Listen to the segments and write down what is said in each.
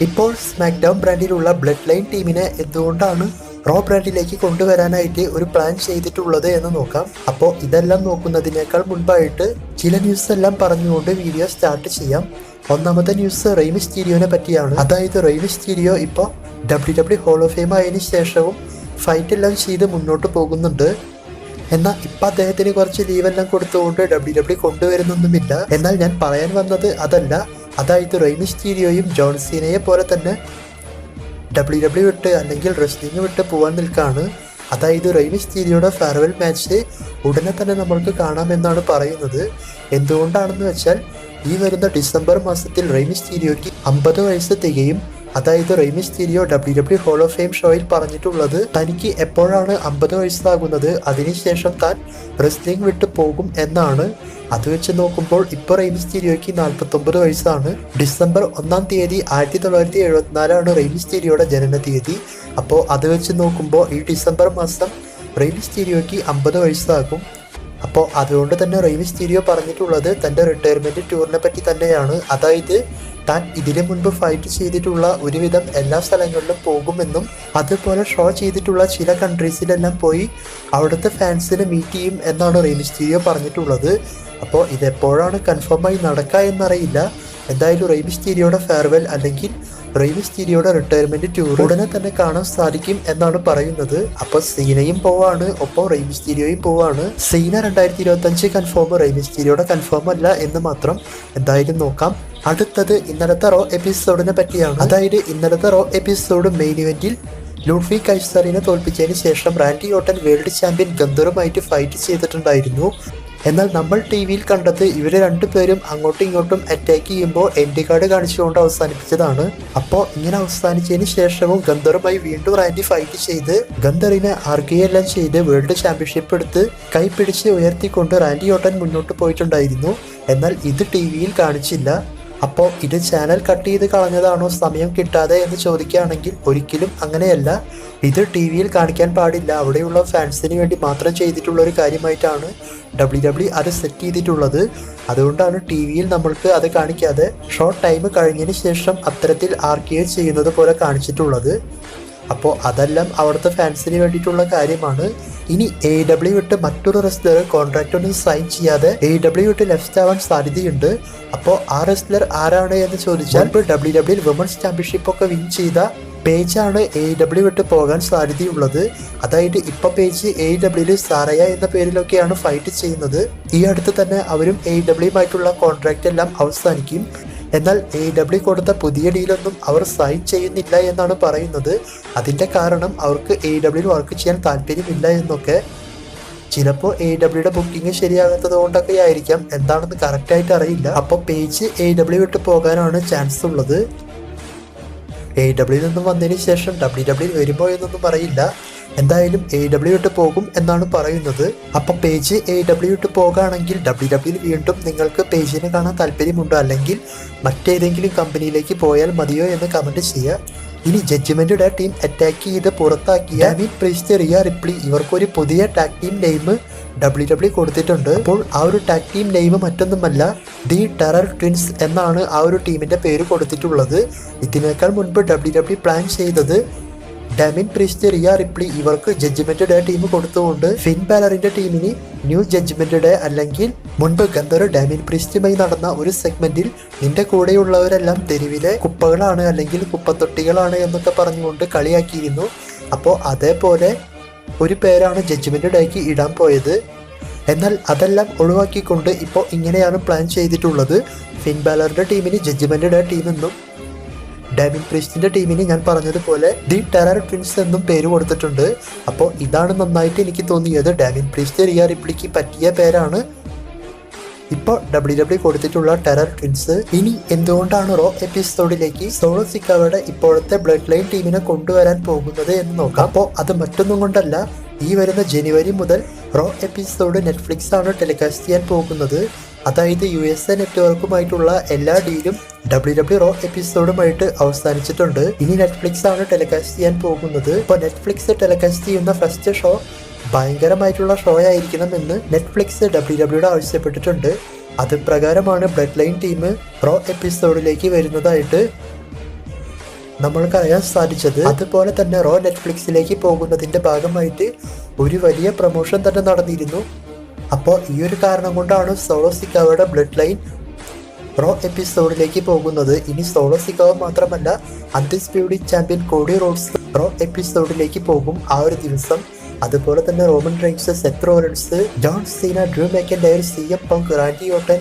ഇപ്പോൾ smack down ബ്രാൻഡിലുള്ള blood line ടീമിനെ എന്തുകൊണ്ടാണ് റോ ബ്രാൻഡിലേക്ക് കൊണ്ടുവരാനായിട്ട് ഒരു പ്ലാൻ ചെയ്തിട്ടുള്ളത് എന്ന് നോക്കാം. അപ്പോൾ ഇതെല്ലാം നോക്കുന്നതിനേക്കാൾ മുൻപായിട്ട് ചില ന്യൂസ് എല്ലാം പറഞ്ഞുകൊണ്ട് വീഡിയോ സ്റ്റാർട്ട് ചെയ്യാം. ഒന്നാമത്തെ ന്യൂസ് റെയ് മിസ്റ്റീരിയോനെ പറ്റിയാണ്. അതായത് റെയ് മിസ്റ്റീരിയോ ഇപ്പോൾ WWE ഹോൾ ഓഫ് ഫെയിം ആയതിനു ശേഷവും ഫൈറ്റ് എല്ലാം ചെയ്ത് മുന്നോട്ട് പോകുന്നുണ്ട്. എന്നാൽ ഇപ്പം അദ്ദേഹത്തിന് കുറച്ച് ലീവെല്ലാം കൊടുത്തുകൊണ്ട് WWE കൊണ്ടുവരുന്നൊന്നുമില്ല. എന്നാൽ ഞാൻ പറയാൻ വന്നത് അതല്ല. അതായത് റെയ് മിസ്റ്റീരിയോയും ജോൺ സീനയെ പോലെ തന്നെ WWE വിട്ട് അല്ലെങ്കിൽ റെസ്ലിംഗ് വിട്ട് പോകാൻ നിൽക്കുകയാണ്. അതായത് റെയ് മിസ്റ്റീരിയോയുടെ ഫെയർവെൽ മാച്ച് ഉടനെ തന്നെ നമ്മൾക്ക് കാണാമെന്നാണ് പറയുന്നത്. എന്തുകൊണ്ടാണെന്ന് വെച്ചാൽ ഈ വരുന്ന ഡിസംബർ മാസത്തിൽ റെയ് മിസ്റ്റീരിയോയ്ക്ക് 50 വയസ്സ് തികയും. അതായത് Rey Mysterio WWE hall of fame ഷോയിൽ പറഞ്ഞിട്ടുള്ളത് തനിക്ക് എപ്പോഴാണ് 50 വയസ്സാകുന്നത് അതിനുശേഷം താൻ റെസ്ലിംഗ് വിട്ട് പോകും എന്നാണ്. അത് വെച്ച് നോക്കുമ്പോൾ ഇപ്പോൾ റെയ് മിസ്റ്റീരിയോയ്ക്ക് 49 വയസ്സാണ്. ഡിസംബർ 1 തീയതി 1974 റെയ് മിസ്റ്റീരിയോയുടെ ജനന തീയതി. അപ്പോൾ അത് വെച്ച് നോക്കുമ്പോൾ ഈ ഡിസംബർ മാസം റെയ് മിസ്റ്റീരിയോയ്ക്ക് 50 വയസ്സാകും. അപ്പോൾ അതുകൊണ്ട് തന്നെ റെയ് മിസ്റ്റീരിയോ പറഞ്ഞിട്ടുള്ളത് തൻ്റെ റിട്ടയർമെൻറ്റ് ടൂറിനെ പറ്റി തന്നെയാണ്. അതായത് താൻ ഇതിനു മുൻപ് ഫൈറ്റ് ചെയ്തിട്ടുള്ള ഒരുവിധം എല്ലാ സ്ഥലങ്ങളിലും പോകുമെന്നും അതുപോലെ ഷോ ചെയ്തിട്ടുള്ള ചില കൺട്രീസിലെല്ലാം പോയി അവിടുത്തെ ഫാൻസിനെ മീറ്റ് ചെയ്യും എന്നാണ് റെയ് മിസ്റ്റീരിയോ പറഞ്ഞിട്ടുള്ളത്. അപ്പോൾ ഇതെപ്പോഴാണ് കൺഫേമായി നടക്കുക എന്നറിയില്ല. എന്തായാലും റെയ് മിസ്റ്റീരിയോയുടെ ഫെയർവെൽ അല്ലെങ്കിൽ റെയ് മിസ്റ്റീരിയോയുടെ റിട്ടയർമെൻറ്റ് ടൂർ ഉടനെ തന്നെ കാണാൻ സാധിക്കും എന്നാണ് പറയുന്നത്. അപ്പോൾ സീനയും പോവാണ്, ഒപ്പം റെയ് മിസ്റ്റീരിയോയും പോവാണ്. സീന 2025 കൺഫേം, റെയ് മിസ്റ്റീരിയോയുടെ കൺഫേം അല്ല എന്ന് മാത്രം. എന്തായാലും നോക്കാം. അടുത്തത് ഇന്നലത്തെ റോ എപ്പിസോഡിനെ പറ്റിയാണ്. അതായത് ഇന്നലത്തെ റോ എപ്പിസോഡ് മെയിൻ ഇവന്റിൽ ലൂഡ്വി കൈസറിനെ തോൽപ്പിച്ചതിന് ശേഷം റാൻഡി ഓർട്ടൻ വേൾഡ് ചാമ്പ്യൻ ഗന്ധറുമായിട്ട് ഫൈറ്റ് ചെയ്തിട്ടുണ്ടായിരുന്നു. എന്നാൽ നമ്മൾ ടി വിയിൽ കണ്ടത് ഇവർ രണ്ടുപേരും അങ്ങോട്ടും ഇങ്ങോട്ടും അറ്റാക്ക് ചെയ്യുമ്പോൾ എൻഡ് കാർഡ് കാണിച്ചുകൊണ്ട് അവസാനിപ്പിച്ചതാണ്. അപ്പോൾ ഇങ്ങനെ അവസാനിച്ചതിന് ശേഷവും ഗന്ധറുമായി വീണ്ടും റാൻഡി ഫൈറ്റ് ചെയ്ത് ഗന്ധറിനെ ആർക്കുകയെല്ലാം ചെയ്ത് വേൾഡ് ചാമ്പ്യൻഷിപ്പ് എടുത്ത് കൈപ്പിടിച്ച് ഉയർത്തിക്കൊണ്ട് റാൻഡി ഓർട്ടൻ മുന്നോട്ട് പോയിട്ടുണ്ടായിരുന്നു. എന്നാൽ ഇത് ടി വിയിൽ കാണിച്ചില്ല. അപ്പോൾ ഇത് ചാനൽ കട്ട് ചെയ്ത് കളഞ്ഞതാണോ സമയം കിട്ടാതെ എന്ന് ചോദിക്കുകയാണെങ്കിൽ ഒരിക്കലും അങ്ങനെയല്ല. ഇത് ടി വിയിൽ കാണിക്കാൻ പാടില്ല. അവിടെയുള്ള ഫാൻസിന് വേണ്ടി മാത്രം ചെയ്തിട്ടുള്ള ഒരു കാര്യമായിട്ടാണ് WWE അത് സെറ്റ് ചെയ്തിട്ടുള്ളത്. അതുകൊണ്ടാണ് ടി വിയിൽ നമ്മൾക്ക് അത് കാണിക്കാതെ ഷോർട്ട് ടൈം കഴിഞ്ഞതിന് ശേഷം അത്തരത്തിൽ RKO ചെയ്യുന്നത് പോലെ കാണിച്ചിട്ടുള്ളത്. അപ്പോൾ അതെല്ലാം അവിടുത്തെ ഫാൻസിന് വേണ്ടിയിട്ടുള്ള കാര്യമാണ്. ഇനി AEW വിട്ട് മറ്റൊരു റെസ്ലർ കോൺട്രാക്റ്റ് ഒന്നും സൈൻ ചെയ്യാതെ AEW വിട്ട് ലെഫ്റ്റ് ആവാൻ സാധ്യതയുണ്ട്. അപ്പോൾ ആ റെസ്ലർ ആരാണ് എന്ന് ചോദിച്ചാൽ ഇപ്പോൾ WWE വുമൻസ് ചാമ്പ്യൻഷിപ്പ് ഒക്കെ വിൻ ചെയ്ത പേജാണ് AEW വിട്ട് പോകാൻ സാധ്യതയുള്ളത്. അതായത് ഇപ്പോൾ പേജ് AEW സാറയ എന്ന പേരിലൊക്കെയാണ് ഫൈറ്റ് ചെയ്യുന്നത്. ഈ അടുത്ത് തന്നെ അവരും AEWയുമായിട്ടുള്ള കോൺട്രാക്റ്റ് എല്ലാം അവസാനിക്കും. എന്നാൽ AEW കൊടുത്ത പുതിയ ഡീലൊന്നും അവർ സൈൻ ചെയ്യുന്നില്ല എന്നാണ് പറയുന്നത്. അതിൻ്റെ കാരണം അവർക്ക് AEW വർക്ക് ചെയ്യാൻ താല്പര്യമില്ല എന്നൊക്കെ. ചിലപ്പോൾ AEWയുടെ ബുക്കിംഗ് ശരിയാകാത്തത് കൊണ്ടൊക്കെ ആയിരിക്കാം, എന്താണെന്ന് കറക്റ്റായിട്ട് അറിയില്ല. അപ്പോൾ പേജ് AEW വിട്ട് പോകാനാണ് ചാൻസ് ഉള്ളത്. AEWയിൽ നിന്നും വന്നതിന് ശേഷം WWE വരുമോ എന്നൊന്നും അറിയില്ല. എന്തായാലും AEW വിട്ട് പോകും എന്നാണ് പറയുന്നത്. അപ്പോൾ പേജ് AEW വിട്ട് പോകുകയാണെങ്കിൽ WWE വീണ്ടും നിങ്ങൾക്ക് പേജിനെ കാണാൻ താല്പര്യമുണ്ടോ അല്ലെങ്കിൽ മറ്റേതെങ്കിലും കമ്പനിയിലേക്ക് പോയാൽ മതിയോ എന്ന് കമൻറ്റ് ചെയ്യുക. ഇനി ജഡ്ജ്മെന്റ് ഡേ ടീം അറ്റാക്ക് ചെയ്ത് പുറത്താക്കിയ ഡാമിൻ പ്രീസ്റ്റ്, റിയ റിപ്ലി ഇവർക്കൊരു പുതിയ ടാഗ് ടീം നെയിം WWE കൊടുത്തിട്ടുണ്ട്. അപ്പോൾ ആ ഒരു ടാഗ് ടീം നെയിം മറ്റൊന്നുമല്ല ദി ടെറർ ട്വിൻസ് എന്നാണ് ആ ഒരു ടീമിന്റെ പേര് കൊടുത്തിട്ടുള്ളത്. ഇതിനേക്കാൾ മുൻപ് WWE പ്ലാൻ ചെയ്തത് ഡാമിൻ പ്രീസ്റ്റ്, റിയ റിപ്ലി ഇവർക്ക് ജഡ്ജ്മെന്റ് ഡേ ടീം കൊടുത്തുകൊണ്ട് ഫിൻ ബാലറിന്റെ ടീമിന് ന്യൂ ജഡ്ജ്മെന്റ് ഡേ അല്ലെങ്കിൽ മുൻപ് ഗന്ധർ ഡാമിൻ പ്രീസ്റ്റുമായി നടന്ന ഒരു സെഗ്മെന്റിൽ നിന്റെ കൂടെയുള്ളവരെല്ലാം തെരുവിലെ കുപ്പകളാണ് അല്ലെങ്കിൽ കുപ്പത്തൊട്ടികളാണ് എന്നൊക്കെ പറഞ്ഞുകൊണ്ട് കളിയാക്കിയിരുന്നു. അപ്പോൾ അതേപോലെ ഒരു പേരാണ് ജഡ്ജ്മെന്റ് ഡേക്ക് ഇടാൻ പോയത്. എന്നാൽ അതെല്ലാം ഒഴിവാക്കിക്കൊണ്ട് ഇപ്പോൾ ഇങ്ങനെയാണ് പ്ലാൻ ചെയ്തിട്ടുള്ളത്. ഫിൻ ബാലറിന്റെ ടീമിന് ജഡ്ജ്മെന്റ് ഡേ ടീം എന്നും ഡാമിൻ പ്രീസ്റ്റിന്റെ ടീമിന് ഞാൻ പറഞ്ഞതുപോലെ ദി ടെറർ ട്വിൻസ് എന്നും പേര് കൊടുത്തിട്ടുണ്ട്. അപ്പോൾ ഇതാണ് നന്നായിട്ട് എനിക്ക് തോന്നിയത്. ഡാമിൻ പ്രീസ്റ്റ്, റിയ റിപ്ലിക്ക് പറ്റിയ പേരാണ് ഇപ്പോൾ WWE കൊടുത്തിട്ടുള്ള ടെറർ ട്വിൻസ്. ഇനി എന്തുകൊണ്ടാണ് റോ എപ്പിസോഡിലേക്ക് സോളോ സിക്കാവയുടെ ഇപ്പോഴത്തെ ബ്ലഡ് ലൈൻ ടീമിനെ കൊണ്ടുവരാൻ പോകുന്നത് എന്ന് നോക്കാം. അപ്പോൾ അത് മറ്റൊന്നും കൊണ്ടല്ല, ഈ വരുന്ന ജനുവരി മുതൽ റോ എപ്പിസോഡ് നെറ്റ്ഫ്ലിക്സ് ആണ് ടെലികാസ്റ്റ് ചെയ്യാൻ പോകുന്നത്. അതായത് USA നെറ്റ്വർക്കുമായിട്ടുള്ള എല്ലാ ഡീലും WWE റോ എപ്പിസോഡുമായിട്ട് അവസാനിച്ചിട്ടുണ്ട്. ഇനി നെറ്റ്ഫ്ലിക്സ് ആണ് ടെലികാസ്റ്റ് ചെയ്യാൻ പോകുന്നത്. ഇപ്പോൾ നെറ്റ്ഫ്ലിക്സ് ടെലികാസ്റ്റ് ചെയ്യുന്ന ഫസ്റ്റ് ഷോ ഭയങ്കരമായിട്ടുള്ള ഷോ ആയിരിക്കണം എന്ന് നെറ്റ്ഫ്ലിക്സ് WWE ആവശ്യപ്പെട്ടിട്ടുണ്ട്. അത് പ്രകാരമാണ് ബ്ലഡ് ലൈൻ ടീം റോ എപ്പിസോഡിലേക്ക് വരുന്നതായിട്ട് നമ്മൾക്കറിയാൻ സാധിച്ചത്. അതുപോലെ തന്നെ റോ നെറ്റ്ഫ്ലിക്സിലേക്ക് പോകുന്നതിന്റെ ഭാഗമായിട്ട് ഒരു വലിയ പ്രൊമോഷൻ തന്നെ നടന്നിരുന്നു. അപ്പോൾ ഈ ഒരു കാരണം കൊണ്ടാണ് സോളോ സിക്കാവയുടെ ബ്ലഡ് ലൈൻ റോ എപ്പിസോഡിലേക്ക് പോകുന്നത്. ഇനി സോളോ സിക്കാവ മാത്രമല്ല, undisputed champion Cody Rhodes Raw എപ്പിസോഡിലേക്ക് പോകും ആ ഒരു ദിവസം. അതുപോലെ തന്നെ Roman Reigns, Seth Rollins, John Cena, Drew McIntyre, CM Punk, Randy Orton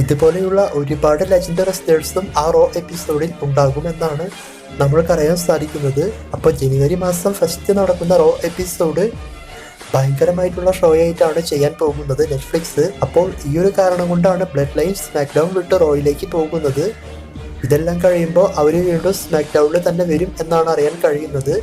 ഇതുപോലെയുള്ള ഒരുപാട് ലെജൻഡറി റെസ്ലേഴ്സും ആ റോ എപ്പിസോഡിൽ ഉണ്ടാകുമെന്നാണ് നമ്മൾക്കറിയാൻ സാധിക്കുന്നത്. അപ്പോൾ ജനുവരി മാസം ഫസ്റ്റ് നടക്കുന്ന റോ എപ്പിസോഡ് ഭയങ്കരമായിട്ടുള്ള ഷോ ആയിട്ടാണ് ചെയ്യാൻ പോകുന്നത് നെറ്റ്ഫ്ലിക്സ്. അപ്പോൾ ഈ ഒരു കാരണം കൊണ്ടാണ് ബ്ലഡ് ലൈൻ സ്മാക്ക് ഡൗൺ വിട്ട് റോയിലേക്ക് പോകുന്നത്. ഇതെല്ലാം കഴിയുമ്പോൾ അവർ വീണ്ടും സ്മാക്ക് ഡൗണിൽ തന്നെ വരും എന്നാണ് അറിയാൻ കഴിയുന്നത്.